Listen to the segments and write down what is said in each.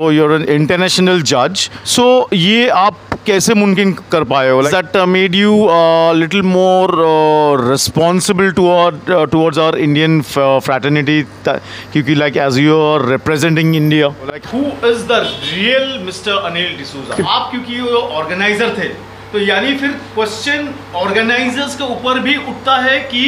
You're an international judge. So ये आप कैसे मुमकिन कर पाए हो? That made you a little more responsible towards our Indian fraternity. क्योंकि like as you are representing India. Like who is the real Mr. Anil D'Souza? आप क्योंकि ऑर्गेनाइजर थे, तो यानी फिर क्वेश्चन ऑर्गेनाइजर्स के ऊपर भी उठता है कि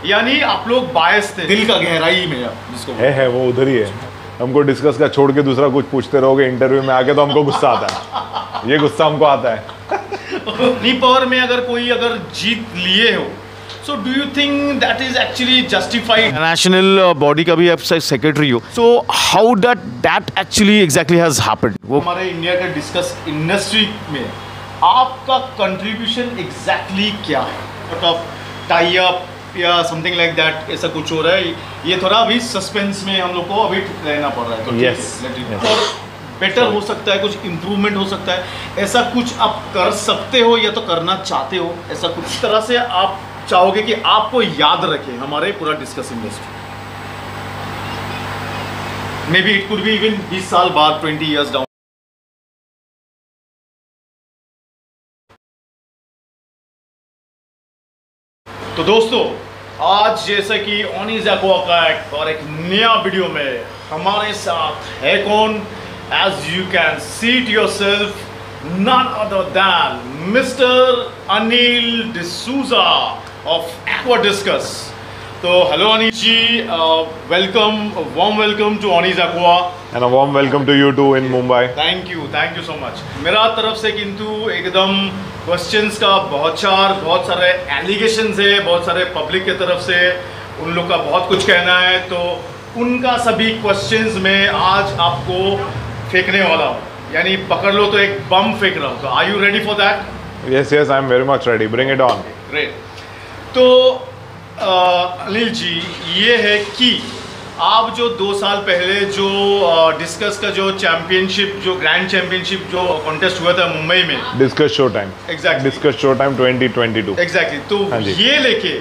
यानी आप लोग बायस थे दिल का गहराई में, जिसको है वो उधर ही है। हमको डिस्कस का छोड़ के दूसरा कुछ पूछते रहोगे इंटरव्यू में आके तो हमको गुस्सा आता है। ये गुस्सा हमको आता है। अपनी पावर में अगर कोई जीत लिए हो, so do you think that is actually justified? National body का भी आप सेक्रेटरी हो, so how that actually exactly has happened? वो हमारे इंडिया के डिस्कस इंडस्ट्री में आपका कंट्रीब्यूशन एग्जैक्टली क्या है? मतलब टाई अप या समथिंग लाइक दैट, ऐसा कुछ हो रहा है? ये थोड़ा अभी सस्पेंस में हम लोग को अभी रहना पड़ रहा है, तो yes. और बेटर हो सकता है, कुछ इम्प्रूवमेंट हो सकता है, ऐसा कुछ आप कर सकते हो या तो करना चाहते हो? ऐसा कुछ तरह से आप चाहोगे कि आपको याद रखें हमारे पूरा discuss industry? May be it could be even 20 साल बाद, 20 years डाउन। तो दोस्तों, आज जैसे कि ओनीज एक्वा का और एक नया वीडियो में हमारे साथ है कौन? As you can see it yourself, none other than mister Anil D'Souza of aqua discus. तो hello Anil ji, welcome, warm welcome to ओनीज aqua and a warm welcome to you too in Mumbai. Thank you so much. मेरा तरफ से किंतु एकदम questions का बहुत सारे एलिगेशंस है, बहुत सारे पब्लिक के तरफ से उन लोग का बहुत कुछ कहना है, तो उनका सभी क्वेश्चंस में आज आपको फेंकने वाला हूँ, यानी पकड़ लो तो एक बम फेंक रहा हूँ। तो are you ready for that? Yes I am very much ready, bring it on. Great. तो अनिल जी, ये है कि आप जो 2 साल पहले जो डिस्कस का जो चैंपियनशिप, जो ग्रैंड चैंपियनशिप जो कॉन्टेस्ट हुआ था मुंबई में, discuss show time, exactly discuss show time 2022, exactly. तो ये लेके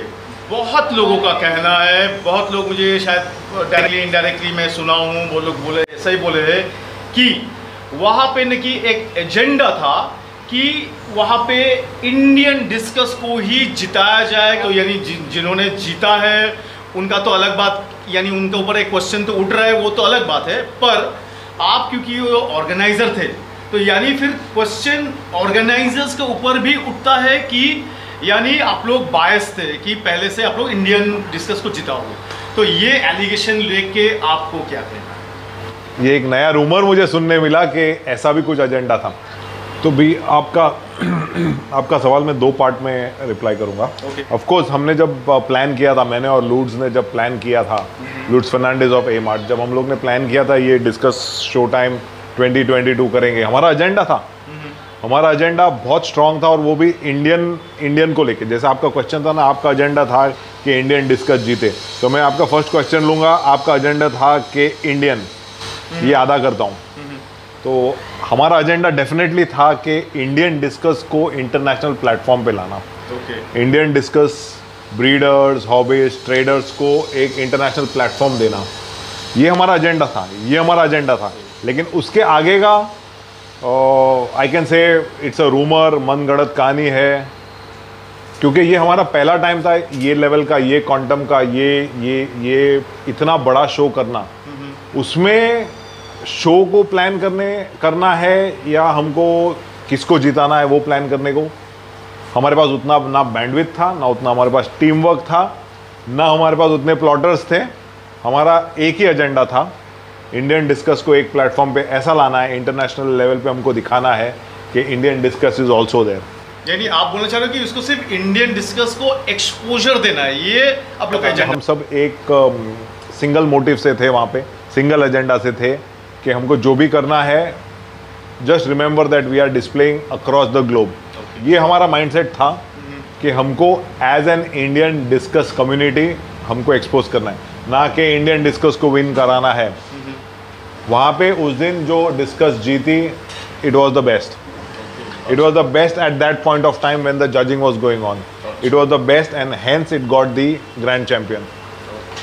बहुत लोगों का कहना है, बहुत लोग, मुझे शायद डायरेक्टली इनडायरेक्टली मैं सुना हूँ, वो लोग बोले, ऐसा ही बोले हैं कि वहाँ पे न कि एक एजेंडा था कि वहाँ पे इंडियन डिस्कस को ही जिताया जाए। तो यानी जिन्होंने जीता है उनका तो अलग बात, यानी उनके ऊपर एक क्वेश्चन तो उठ रहा है, वो तो अलग बात है, पर आप क्योंकि ऑर्गेनाइजर थे, तो यानी फिर क्वेश्चन ऑर्गेनाइजर्स के ऊपर भी उठता है कि यानी आप लोग बायस थे कि पहले से आप लोग इंडियन डिस्कस को जिताओगे। तो ये एलिगेशन लेके आपको क्या कहना है? ये एक नया रूमर मुझे सुनने मिला कि ऐसा भी कुछ एजेंडा था। तो भी आपका सवाल मैं 2 पार्ट में रिप्लाई करूंगा। ऑफ कोर्स हमने जब प्लान किया था, मैंने और लूड्स ने जब प्लान किया था, लूड्स फर्नांडिस ऑफ A-Mart, जब हम लोग ने प्लान किया था ये डिस्कस शो टाइम 2022 करेंगे, हमारा एजेंडा था, हमारा एजेंडा बहुत स्ट्रांग था, और वो भी इंडियन को लेके। जैसे आपका क्वेश्चन था ना, आपका एजेंडा था कि इंडियन डिस्कस जीते, तो मैं आपका फर्स्ट क्वेश्चन लूँगा, आपका एजेंडा था कि इंडियन, ये आधा करता हूँ। तो हमारा एजेंडा डेफिनेटली था कि इंडियन डिस्कस को इंटरनेशनल प्लेटफॉर्म पे लाना। Indian discuss breeders, hobbies, traders को एक इंटरनेशनल प्लेटफॉर्म देना, ये हमारा एजेंडा था, लेकिन उसके आगे का I can say it's a rumour, मनगढ़ंत कहानी है, क्योंकि ये हमारा पहला टाइम था ये लेवल का, ये क्वांटम का, ये इतना बड़ा शो करना। उसमें शो को प्लान करना है या हमको किसको जिताना है वो प्लान करने को हमारे पास उतना ना बैंडविड्थ था, ना उतना हमारे पास टीम वर्क था, ना हमारे पास उतने प्लॉटर्स थे। हमारा एक ही एजेंडा था, इंडियन डिस्कस को एक प्लेटफॉर्म पे ऐसा लाना है, इंटरनेशनल लेवल पे हमको दिखाना है कि Indian discus is also there. यानी आप बोलना चाह रहे हो कि उसको सिर्फ इंडियन डिस्कस को एक्सपोजर देना है, ये आप लोग का एजेंडा? हम सब एक सिंगल मोटिव से थे वहाँ पे, सिंगल एजेंडा से थे कि हमको जो भी करना है, just remember that we are displaying across the globe. ये हमारा माइंडसेट था कि हमको as an Indian discus community हमको एक्सपोज करना है, ना कि इंडियन डिस्कस को विन कराना है। वहाँ पे उस दिन जो डिस्कस जीती, it was the best, it was the best at that point of time when the judging was going on, it was the best and hence it got the grand champion.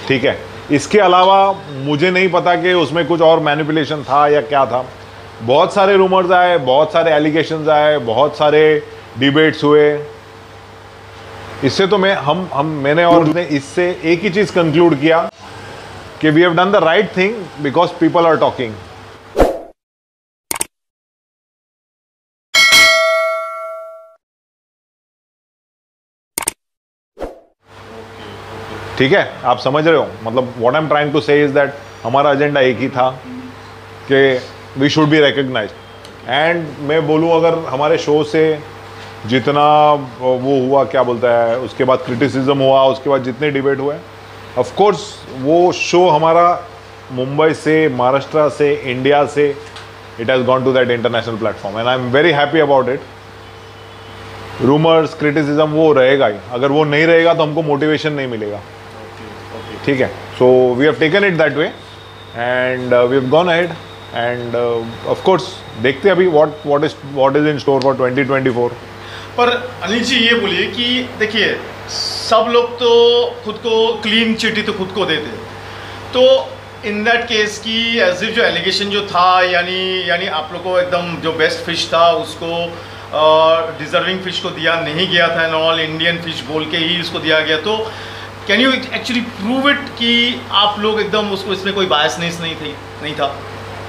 ठीक है, इसके अलावा मुझे नहीं पता कि उसमें कुछ और मैनिपुलेशन था या क्या था, बहुत सारे रूमर्स आए, बहुत सारे एलिगेशंस आए, बहुत सारे डिबेट्स हुए। इससे तो मैंने और उसने इससे एक ही चीज कंक्लूड किया कि we have done the right thing because people are talking. ठीक है, आप समझ रहे हो, मतलब what I am trying to say is that हमारा एजेंडा एक ही था कि we should be recognised. And मैं बोलूँ अगर हमारे शो से जितना वो हुआ, क्या बोलता है, उसके बाद क्रिटिसिज्म हुआ, उसके बाद जितने डिबेट हुए, ऑफ कोर्स वो शो हमारा मुंबई से, महाराष्ट्र से, इंडिया से, it has gone to that international platform and I am very happy about it. Rumours, criticism वो रहेगा ही, अगर वो नहीं रहेगा तो हमको मोटिवेशन नहीं मिलेगा। ठीक है, so we have taken it that way and we have gone ahead and of course देखते हैं अभी what is in store for 2024। पर अनिल जी ये बोलिए कि देखिए सब लोग तो खुद को क्लीन चिट तो खुद को देते, तो इन दैट केस की एज इफ जो एलिगेशन जो था, यानी आप लोग को एकदम जो बेस्ट फिश था उसको डिजर्विंग फिश को दिया नहीं गया था, एंड ऑल इंडियन फिश बोल के ही उसको दिया गया। तो can you actually prove it कि आप लोग एकदम उसको, इसमें कोई बायसनेस नहीं था?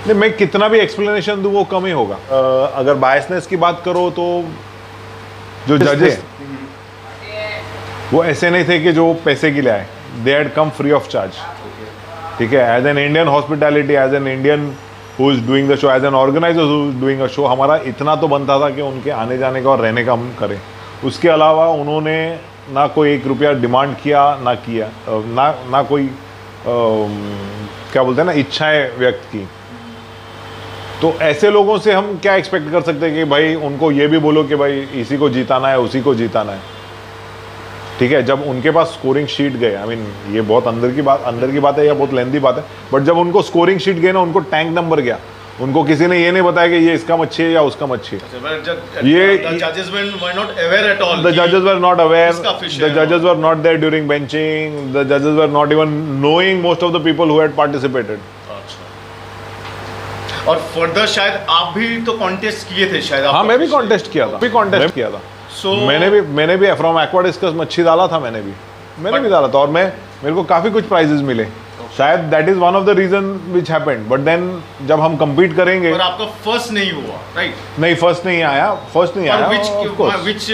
नहीं, मैं कितना भी एक्सप्लेनेशन दूँ वो कम ही होगा। अगर बायसनेस की बात करो तो जो जजेस वो ऐसे नहीं थे कि जो पैसे के लिए आए, they had come free of charge. ठीक है, as an Indian hospitality, as an Indian who is doing the show, as an organiser who is doing a show, हमारा इतना तो बनता था कि उनके आने जाने का और रहने का हम करें। उसके अलावा उन्होंने ना कोई 1 रुपया डिमांड किया, ना कोई क्या बोलते हैं ना, इच्छाएं व्यक्त की। तो ऐसे लोगों से हम क्या एक्सपेक्ट कर सकते हैं कि भाई उनको ये भी बोलो कि भाई इसी को जीताना है, उसी को जीताना है। ठीक है, जब उनके पास स्कोरिंग शीट गए, आई मीन ये बहुत अंदर की बात है या बहुत लेंथी बात है, बट जब उनको स्कोरिंग शीट गए ना, उनको टैंक नंबर गया, उनको किसी ने ये नहीं बताया कि ये इसका मच्छी है या उसका मच्छी है। ये जजेस were not aware at all, the जजेस वर नॉट अवेयर, द जजेस were not there during benching, the जजेस were not even knowing most of the people who had participated. और फर्दर शायद आप भी तो कॉन्टेस्ट किए थे शायद? हाँ, मैं भी कॉन्टेस्ट किया था। So, मैंने भी फ्रॉम एक्वाडिस्कस मच्छी डाला था, मैंने भी डाला था, और मेरे को काफ़ी कुछ प्राइजेस मिले। शायद that is one of the reason which happened, but then जब हम compete करेंगे। और आपका फर्स्ट नहीं हुआ, राइट? नहीं, फर्स्ट नहीं आया। which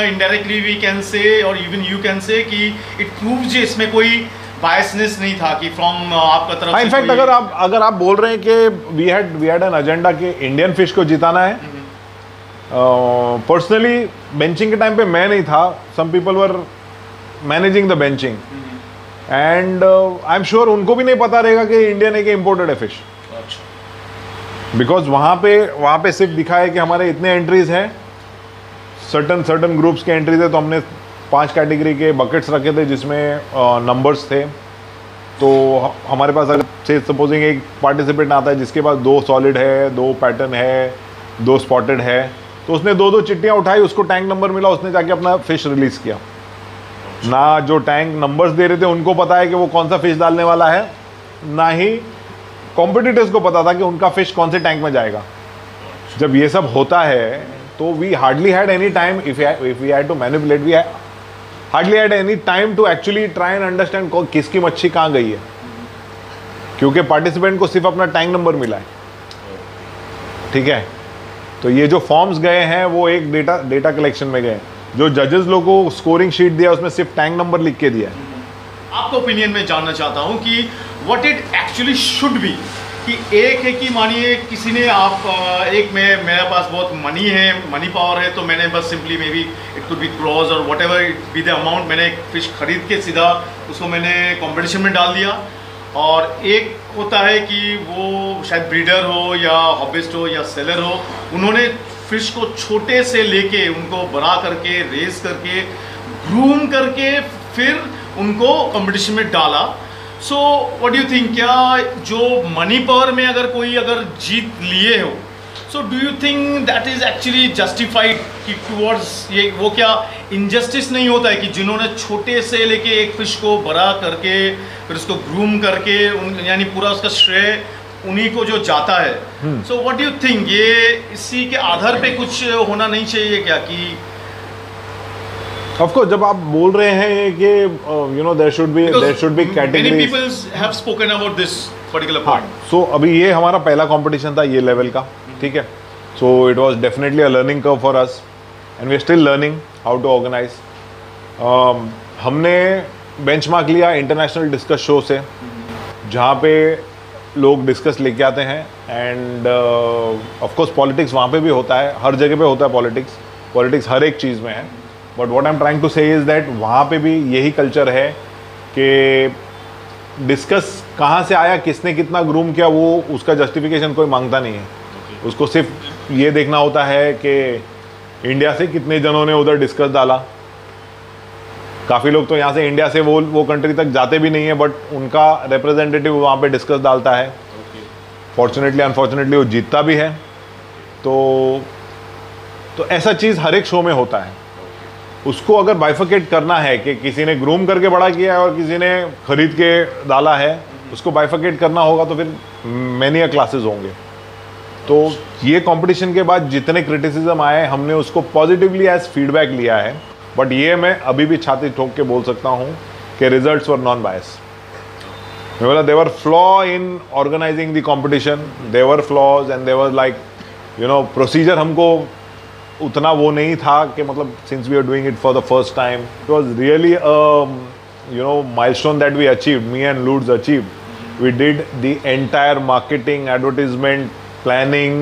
indirectly we can say or even you can say कि it proves इसमें कोई बायसनेस नहीं था कि फ्रॉम आपका तरफ। इनफैक्ट अगर आप बोल रहे हैं कि वी हैड एन एजेंडा कि इंडियन फिश को जिताना है, पर्सनली बेंचिंग के टाइम पे मैं नहीं था, some people were managing the benching, and I am sure उनको भी नहीं पता रहेगा कि इंडियन है कि इम्पोर्टेड है फिश, बिकॉज वहाँ पे सिर्फ दिखा है कि हमारे इतने एंट्रीज हैं, सर्टन ग्रुप्स के एंट्रीज है। तो हमने 5 कैटेगरी के बकेट्स रखे थे जिसमें नंबर्स थे। तो हमारे पास अगर से सपोजिंग एक पार्टिसिपेंट आता है जिसके पास 2 सॉलिड है, 2 पैटर्न है, 2 स्पॉटेड है, तो उसने 2 चिट्टियाँ उठाई, उसको टैंक नंबर मिला, उसने जाके अपना फिश रिलीज़ किया। ना जो टैंक नंबर्स दे रहे थे उनको पता है कि वो कौन सा फिश डालने वाला है, ना ही कॉम्पिटिटर्स को पता था कि उनका फिश कौन से टैंक में जाएगा। जब ये सब होता है तो we hardly had any time, if we had to manipulate, we hardly had any time to actually try and understand किसकी मच्छी कहाँ गई है, क्योंकि पार्टिसिपेंट को सिर्फ अपना टैंक नंबर मिला है। ठीक है, तो ये जो फॉर्म्स गए हैं वो एक डेटा कलेक्शन में गए। जो जजेस लोगों को स्कोरिंग शीट दिया उसमें सिर्फ टैंक नंबर लिख के दिया है। आपका ओपिनियन में जानना चाहता हूँ कि what it actually should be, कि एक है कि मानिए किसी ने एक में मेरे पास बहुत मनी पावर है, तो मैंने बस simply maybe it could be cross और whatever it be the amount, मैंने एक फिश खरीद के सीधा उसको मैंने कंपटीशन में डाल दिया। और एक होता है कि वो शायद ब्रीडर हो या हॉबिस्ट हो या सेलर हो, उन्होंने फिश को छोटे से लेके उनको बड़ा करके, रेस करके, ग्रूम करके फिर उनको कंपटीशन में डाला। So what do you think, क्या जो मनी पावर में अगर जीत लिए हो, so do you think that is actually justified कि टुवर्ड्स ये, वो क्या इनजस्टिस नहीं होता है कि जिन्होंने छोटे से लेके एक फिश को बड़ा करके फिर उसको ग्रूम करके यानी पूरा उसका श्रेय उन्हीं को जो जाता है, so what do you think, ये इसी के आधार पे कुछ होना नहीं चाहिए क्या कि ऑफ कोर्स जब आप बोल रहे हैं कि you know there should be categories, many peoples have spoken about this particular point. So अभी ये हमारा पहला कंपटीशन था ये लेवल का, ठीक है। So it was definitely a learning curve for us and we are still learning how to organise. हमने बेंचमार्क लिया इंटरनेशनल डिस्कस शो से, जहाँ पे लोग डिस्कस लेके आते हैं एंड ऑफ कोर्स पॉलिटिक्स वहाँ पे भी होता है, हर जगह पे होता है पॉलिटिक्स हर एक चीज़ में है। But what I am trying to say is that वहाँ पे भी यही कल्चर है कि डिस्कस कहाँ से आया, किसने कितना ग्रूम किया, वो उसका जस्टिफिकेशन कोई मांगता नहीं है। उसको सिर्फ ये देखना होता है कि इंडिया से कितने जनों ने उधर डिस्कस डाला। काफ़ी लोग तो यहाँ से इंडिया से वो कंट्री तक जाते भी नहीं है, बट उनका रिप्रेजेंटेटिव वहाँ पे डिस्कस डालता है। फॉर्चुनेटली अनफॉर्चुनेटली वो जीतता भी है। तो ऐसा चीज़ हर एक शो में होता है। उसको अगर बाइफिकेट करना है कि किसी ने ग्रूम करके बड़ा किया है और किसी ने खरीद के डाला है, उसको बाइफिकेट करना होगा तो फिर मैनी क्लासेस होंगे। तो ये कंपटीशन के बाद जितने क्रिटिसिज्म आए हमने उसको पॉजिटिवली एज फीडबैक लिया है। बट ये मैं अभी भी छाती ठोक के बोल सकता हूँ कि results were non biased. There were flaw in organising the competition, there were flaws and there were like you know procedure हमको उतना वो नहीं था कि मतलब since we are doing it for the first time, it was really you know milestone that we achieved, me and Lourdes achieved. We did the entire marketing, advertisement, planning,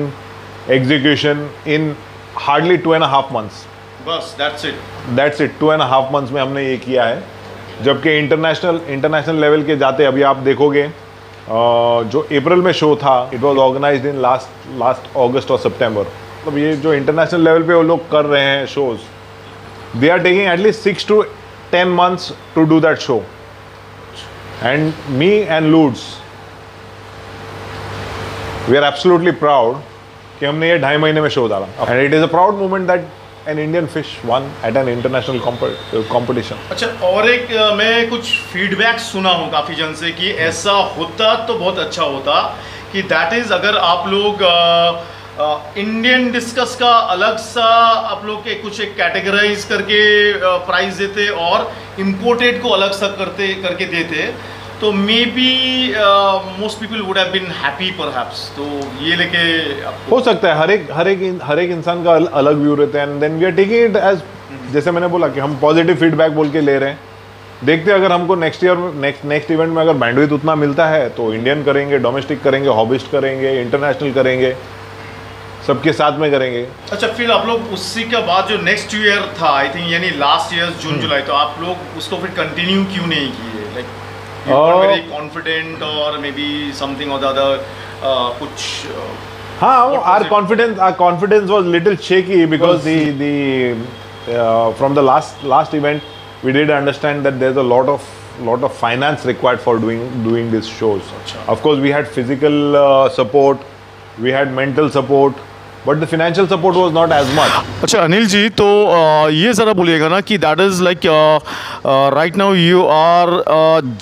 execution in hardly 2.5 months. बस that's it. That's it. 2.5 months में हमने ये किया है. जबकि international level के जाते अभी आप देखोगे जो अप्रैल में शो था, it was organised in last August और सितंबर. मतलब ये जो इंटरनेशनल लेवल पे वो लोग कर रहे हैं shows, they are taking at least 6 to 10 months to do that show. And me and Lutz, we are absolutely proud कि हमने ये 2.5 महीने में शो डाला. And it is a proud moment that an Indian fish won at an international competition. अच्छा, और एक मैं कुछ फीडबैक सुना हूँ काफ़ी जन से कि ऐसा होता तो बहुत अच्छा होता कि दैट इज़ अगर आप लोग इंडियन डिस्कस का अलग सा आप लोग के कुछ एक कैटेगराइज करके प्राइस देते और इम्पोर्टेड को अलग सा करके देते तो maybe most people would have been happy perhaps. तो ये लेके हो सकता है हर एक इंसान का अलग व्यू रहते हैं. And then we are taking it as, जैसे मैंने बोला कि हम पॉजिटिव फीडबैक बोल के ले रहे हैं. देखते हैं अगर हमको नेक्स्ट इवेंट में अगर बैंडविड्थ उतना मिलता है तो इंडियन करेंगे, डोमेस्टिक करेंगे, हॉबिस्ट करेंगे, इंटरनेशनल करेंगे, सबके साथ में करेंगे. अच्छा, फिर आप लोग उसी के बाद जो नेक्स्ट ईयर था आई थिंक यानी लास्ट ईयर जून जुलाई, तो आप लोग उसको फिर कंटिन्यू क्यों नहीं किए? Like you were very confident और मे बी समथिंग और द अदर कुछ. हाँ, our confidence was little shaky because the from the last event we did understand that there's a lot of finance required for doing these shows. Of course we had physical support, we had mental support, but the financial support was not as much. अच्छा अनिल जी, तो ये ज़रा बोलिएगा ना कि that is like right now you are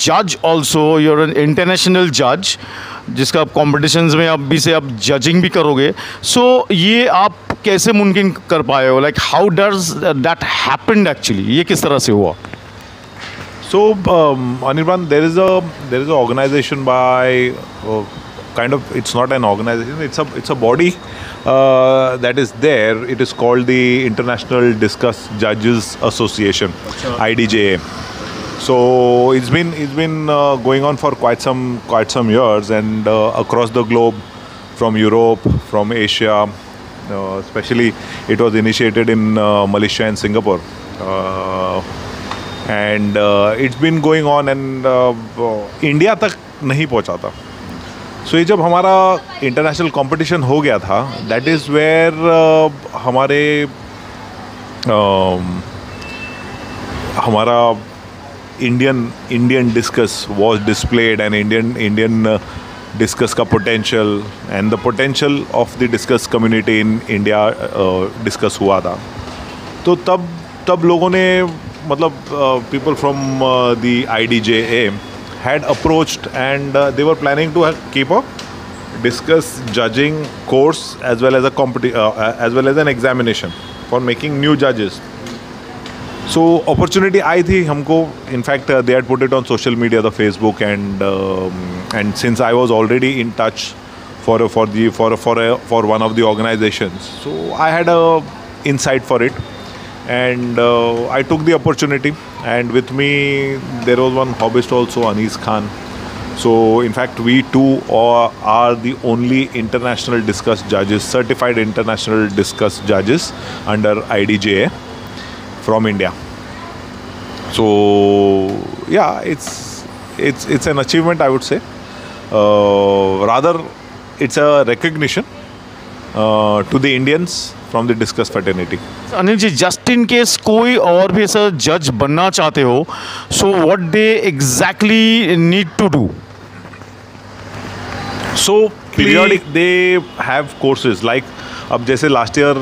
जज also, you are an international जज जिसका आप कॉम्पिटिशन्स में अब भी से आप जजिंग भी करोगे. सो ये आप कैसे मुमकिन कर पाए हो? Like how does that happened actually? ये किस तरह से हुआ? So Anirban, there is a organization by kind of, it's not an organization, it's a body that is there. It is called the International Discus Judges Association, IDJA. So it's been going on for quite some years, and across the globe, from Europe, from Asia, especially it was initiated in Malaysia and Singapore, and it's been going on, and India तक नहीं पहुंचा था. सो ये जब हमारा international competition हो गया था, दैट इज़ वेयर हमारा Indian discus was displayed, and Indian discus का potential and the potential of the discus community in India discus हुआ था. तो तब लोगों ने, मतलब people from the IDJA had approached, and they were planning to keep a discuss judging course as well as as well as an examination for making new judges. So opportunity आई थी हमको. In fact, they had put it on social media, the Facebook, and since I was already in touch for one of the organizations, so I had a insight for it, and I took the opportunity. And with me there was one hobbyist also, Anis Khan. So in fact we two are the only international discus judges, certified international discus judges under IDJA from India. So yeah, it's an achievement, I would say. Rather, it's a recognition to the Indians from the discus fraternity. Anil ji, just in case कोई और भी ऐसा जज बनना चाहते हो, so what they exactly need to do? So periodic they have courses like अब जैसे लास्ट ईयर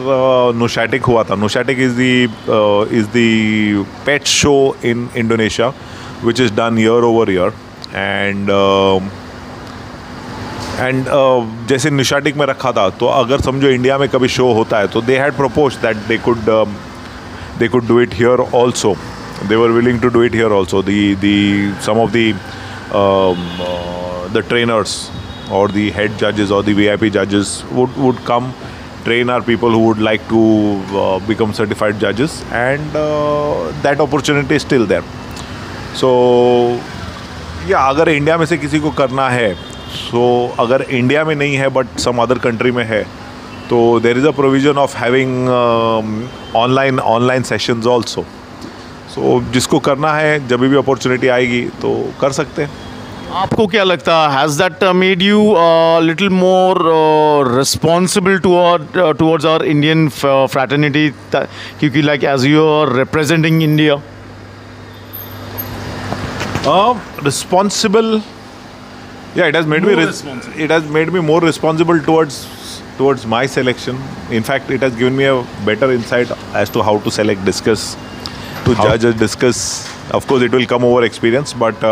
नोशैटिक हुआ था. नोशैटिक is the pet show in Indonesia which is done year over year. And जैसे नोशैटिक में रखा था, तो अगर समझो इंडिया में कभी शो होता है तो they had propose that they could do it here also. They were willing to do it here also. Some of the trainers or the head judges or the VIP judges would come train our people who would like to become certified judges, and that opportunity is still there. So yeah, अगर India में से किसी को करना है, so अगर India में नहीं है बट some other country में है, तो there is a provision of having online sessions also. So जिसको करना है, जब भी opportunity आएगी तो कर सकते हैं. आपको क्या लगता है, has that made you little more responsible towards our Indian fraternity, क्योंकि like as you are representing India? Responsible, yeah, it has made me more responsible towards my selection. In fact, it has given me a better insight as to how to select discus, to judge a discus. Of course, it will come over experience, but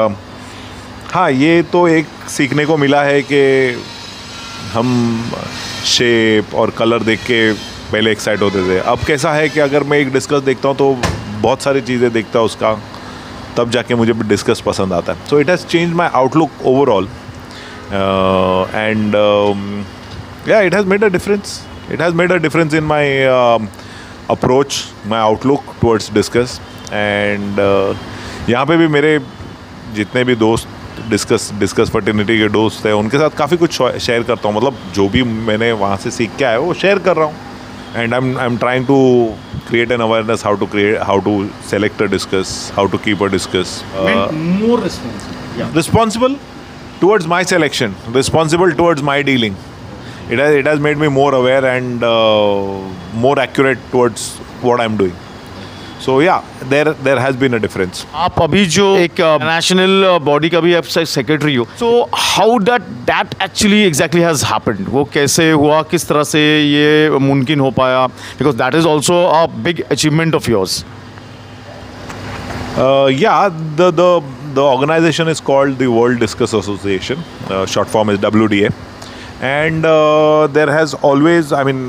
हाँ, ये तो एक सीखने को मिला है कि हम शेप और कलर देख के पहले एक्साइट होते थे. अब कैसा है कि अगर मैं एक डिस्कस देखता हूँ तो बहुत सारी चीज़ें देखता हूँ उसका, तब जाके मुझे डिस्कस पसंद आता है. So it has change my outlook overall, and yeah it has made a difference. It has made a difference in my approach, my outlook towards discus. And यहाँ पे भी मेरे जितने भी दोस्त डिस्कस फर्टिनिटी के दोस्त हैं, उनके साथ काफ़ी कुछ शेयर करता हूँ. मतलब जो भी मैंने वहाँ से सीख के आया वो शेयर कर रहा हूँ. And I am trying to create an awareness how to select a discus, how to keep a discus. More responsible. Yeah. Responsible towards my selection, responsible towards my dealing. It has made me more aware and more accurate towards what I'm doing. So yeah, there has been a difference. आप अभी जो एक national body का भी आप secretary हो, so how that actually exactly has happened? वो कैसे हुआ, किस तरह से ये मुमकिन हो पाया? Because that is also a big achievement of yours. Yeah, the organization is called the World Discus Association. Short form is WDA. And there has always, I mean,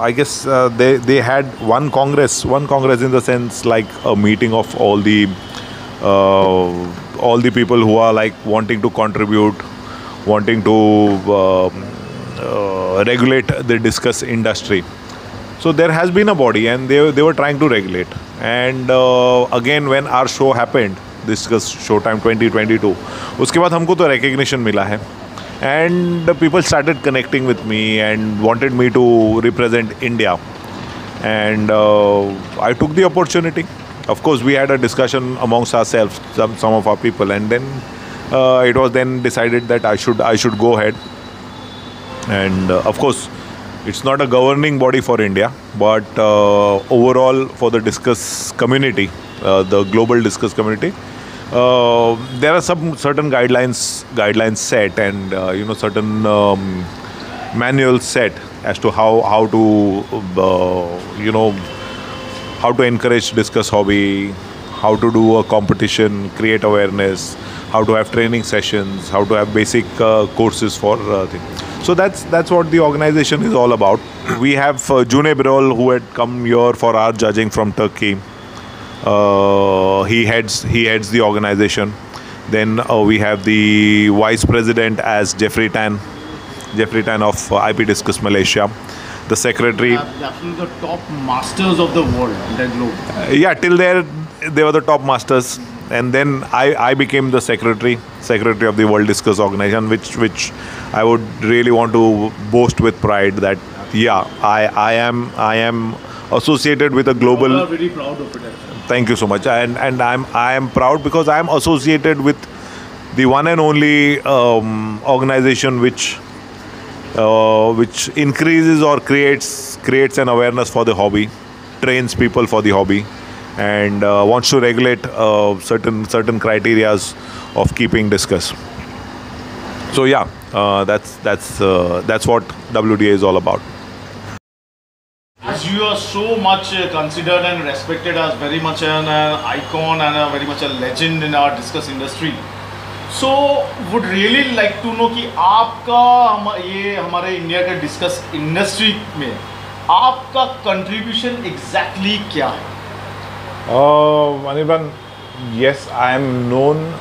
I guess they had one congress in the sense like a meeting of all the people who are like wanting to contribute, wanting to regulate the discus industry. So there has been a body, and they were trying to regulate. And again, when our show happened, Discus Showtime 2022, उसके बाद हमको तो recognition मिला है. And people started connecting with me and wanted me to represent India, and I took the opportunity. Of course, we had a discussion amongst ourselves, some of our people, and then it was then decided that I should go ahead. And of course, it's not a governing body for India, but overall for the discus community, the global discus community. There are some certain guidelines set, and certain manuals set as to how to how to encourage discus hobby, how to do a competition, create awareness, how to have training sessions, how to have basic courses for things. So that's what the organization is all about. We have Cüneyt Birol, who had come here for our judging from Turkey. He heads the organization. Then we have the vice president as Jeffrey Tan of IP Discus Malaysia. The secretary. Absolutely the top masters of the world, the globe. Yeah, till there they were the top masters, and then I became the secretary of the World Discus Organization, which I would really want to boast with pride that yeah, I am associated with a global. You are very proud of it. Actually. Thank you so much, and I am proud because I am associated with the one and only organization which increases or creates an awareness for the hobby, trains people for the hobby, and wants to regulate certain criterias of keeping discus. So yeah, that's what WDA is all about. As you are so much considered and respected as very much an icon and very much a legend in our discus industry, so would really like to know कि आपका ये हमारे India के discuss industry में आपका contribution exactly क्या है? Anirban, yes, I am known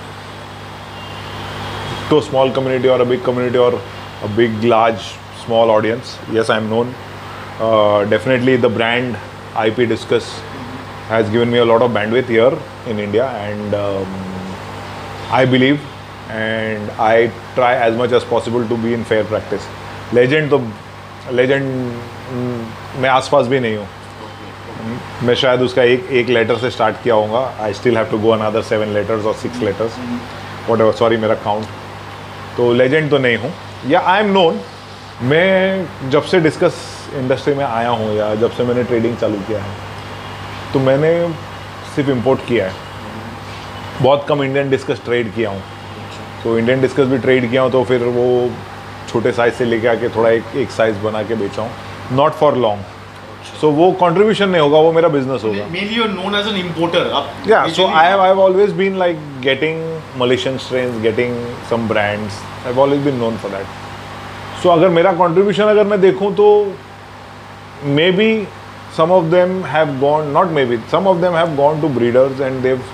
to a small community or a big community or a big, large, small audience. Yes, I am known. Definitely the brand IP Discus has given me a lot of bandwidth here in India, and I believe and I try as much as possible to be in fair practice. Legend मैं आसपास भी नहीं हूँ. मैं शायद उसका एक letter से स्टार्ट किया होगा. I still have to go another 7 letters और 6 letters, व्हाटएवर. सॉरी, मेरा काउंट. तो लेजेंड तो नहीं हूँ. या आई एम नोन. मैं जब से डिस्कस इंडस्ट्री में आया हूँ या जब से मैंने ट्रेडिंग चालू किया है, तो मैंने सिर्फ इंपोर्ट किया है. बहुत कम इंडियन डिस्कस ट्रेड किया हूँ. तो इंडियन डिस्कस भी ट्रेड किया हूँ तो फिर वो छोटे साइज़ से लेके आके थोड़ा एक साइज़ बना के बेचा हूँ. Not for long. So वो contribution नहीं होगा, वो मेरा business होगा. Mainly you're known as an importer. Yeah, so I've always been like getting Malaysian strains, getting some brands. I've always been known for that. So अगर मेरा contribution अगर मैं देखूँ तो maybe some of them have gone, not maybe, some of them have gone to breeders and they've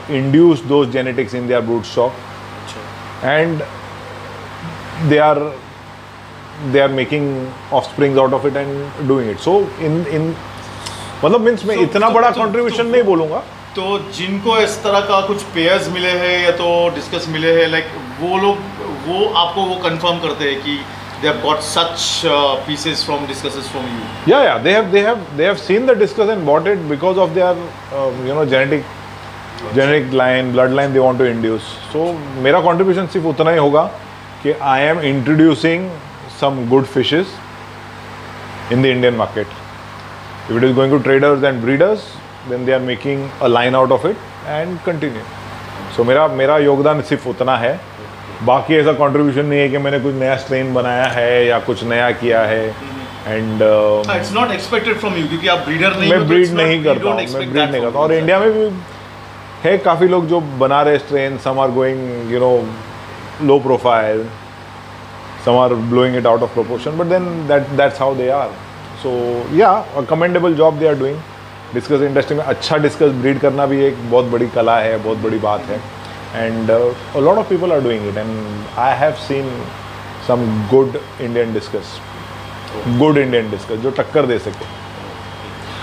induced those genetics in their brood stock, and they are making offsprings out of it and doing it. So in मतलब means मैं इतना बड़ा contribution नहीं बोलूँगा. तो जिनको इस तरह का कुछ पेयर्स मिले हैं या तो डिस्कस मिले हैं, लाइक वो लोग वो आपको वो कंफर्म करते हैं कि they have got such pieces from discusses from you. Yeah, they have seen the discuss and bought it because of their genetic line, bloodline they want to induce. So मेरा contribution सिर्फ उतना ही होगा कि I am introducing some good fishes in the Indian market. If it is going to traders and breeders, then they are making a line out of it and continue. So मेरा योगदान सिर्फ उतना है. बाकी ऐसा कंट्रीब्यूशन नहीं है कि मैंने कुछ नया स्ट्रेन बनाया है या कुछ नया किया है. And it's not expected from you क्योंकि आप ब्रीडर नहीं हो. मैं ब्रीड नहीं करता हूँ. मैं ब्रीड नहीं करता. और इंडिया में भी है काफ़ी लोग जो बना रहे strain. Some are going low profile, some are blowing it out of proportion, but then that's how they are. So yeah, a commendable job they are doing. Discuss industry में अच्छा डिस्कस ब्रीड करना भी एक बहुत बड़ी कला है, बहुत बड़ी बात है. And a lot of people are doing it, and I have seen some good Indian discuss, जो टक्कर दे सके.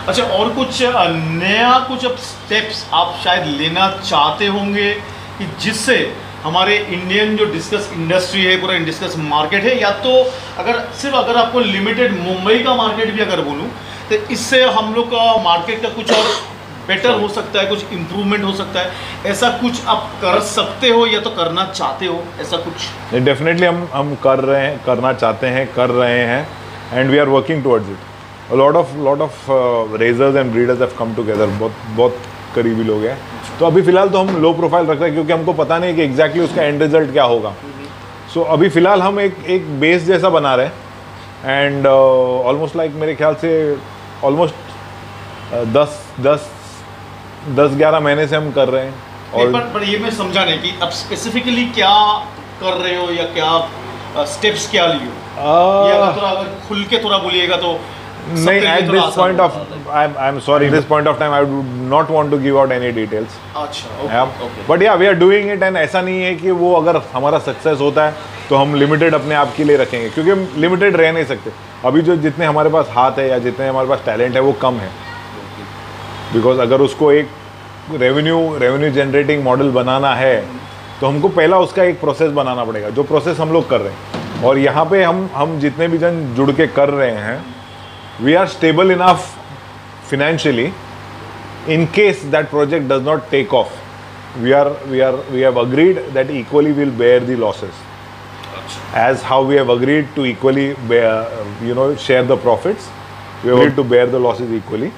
अच्छा, और कुछ नया कुछ अब स्टेप्स आप शायद लेना चाहते होंगे कि जिससे हमारे इंडियन जो डिस्कस इंडस्ट्री है, पूरा डिस्कस मार्केट है, या तो अगर आपको लिमिटेड मुंबई का मार्केट भी अगर बोलूँ तो इससे हम लोग का मार्केट का कुछ और बेटर हो सकता है, कुछ इम्प्रूवमेंट हो सकता है, ऐसा कुछ आप कर सकते हो या तो करना चाहते हो, ऐसा कुछ? डेफिनेटली हम कर रहे हैं, करना चाहते हैं, कर रहे हैं, and we are working towards it. Lot of raisers and breeders have come together. बहुत करीबी लोग हैं. तो अभी फ़िलहाल तो हम लो प्रोफाइल रख रहे हैं क्योंकि हमको पता नहीं कि एग्जैक्टली उसका एंड रिजल्ट क्या होगा. सो अभी फ़िलहाल हम एक बेस जैसा बना रहे हैं, एंड ऑलमोस्ट लाइक मेरे ख्याल से ऑलमोस्ट 10-11 महीने से हम कर रहे हैं. और पर ये मैं समझा नहीं कि अब स्पेसिफिकली क्या कर रहे हो या क्या स्टेप्स क्या लिए? ये अगर खुल के थोड़ा बोलिएगा तो नहीं, at this point of I'm sorry, this point of time I would not want to give out any details. अच्छा, but yeah, we are doing it, and ऐसा नहीं है कि वो अगर हमारा सक्सेस होता है तो हम लिमिटेड अपने आप के लिए रखेंगे, क्योंकि हम लिमिटेड रह नहीं सकते। अभी जो जितने हमारे पास हाथ है या जितने हमारे पास टैलेंट है वो कम है, बिकॉज अगर उसको एक रेवेन्यू जनरेटिंग मॉडल बनाना है तो हमको पहला उसका एक प्रोसेस बनाना पड़ेगा, जो प्रोसेस हम लोग कर रहे हैं। और यहाँ पे हम जितने भी जन जुड़ के कर रहे हैं, we are stable enough financially in case that project does not take off. We have agreed that equally we'll bear the losses, as how we have agreed to equally bear, share the profits. We have agreed to bear the losses equally,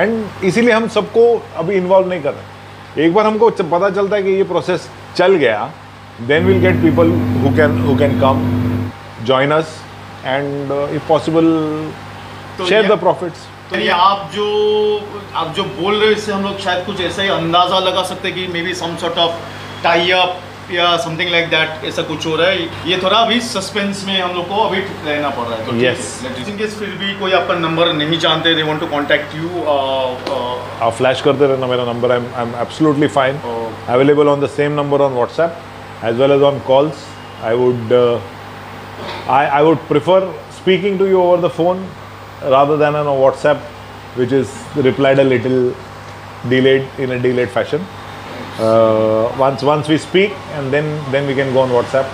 and इसीलिए हम सबको अभी involve नहीं कर रहे। एक बार हमको पता चलता है कि ये प्रोसेस चल गया, then we'll get people who can come join us and if possible share the profits. तो ये आप जो बोल रहे हो, इससे हम लोग शायद कुछ ऐसा ही अंदाजा लगा सकते हैं कि maybe some sort of tie up या समथिंग लाइक दैट, ऐसा कुछ हो रहा है। ये थोड़ा अभी सस्पेंस में हम लोग को अभी रहना पड़ रहा है। तो yes, इन केस फिर भी कोई आपका नंबर नहीं जानते, they want to contact you, आप फ्लैश करते रहना मेरा number. I am absolutely fine, available on the same number on WhatsApp as well as on calls. I would prefer speaking to you over the phone rather than on a WhatsApp, which is replied a little delayed, in a delayed fashion. Once we speak, and then we can go on WhatsApp.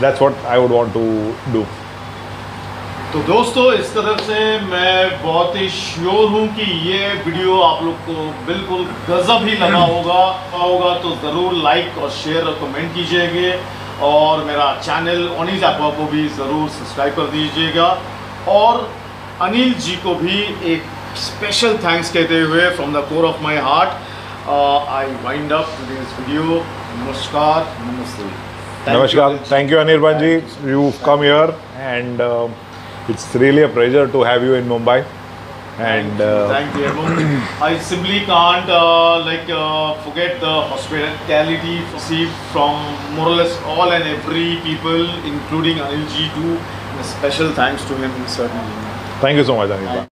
That's what I would want to do. तो दोस्तों, इस तरफ से मैं बहुत ही sure हूँ कि ये वीडियो आप लोग को बिल्कुल गजब ही लगा होगा तो ज़रूर लाइक और शेयर और कमेंट कीजिएगा, और मेरा चैनल ओनीज अब्बा को भी ज़रूर सब्सक्राइब कर दीजिएगा, और अनिल जी को भी एक स्पेशल थैंक्स कहते हुए from the core of my heart I wind up this video. नमस्कार, नमस्ते, नमस्कार। Thank you Anirban ji, you come here and it's really a pleasure to have you in Mumbai. And thank you. I simply can't forget the hospitality received from more or less all and every people, including Anil ji too. A special thanks to him certainly. Thank you so much, Anil.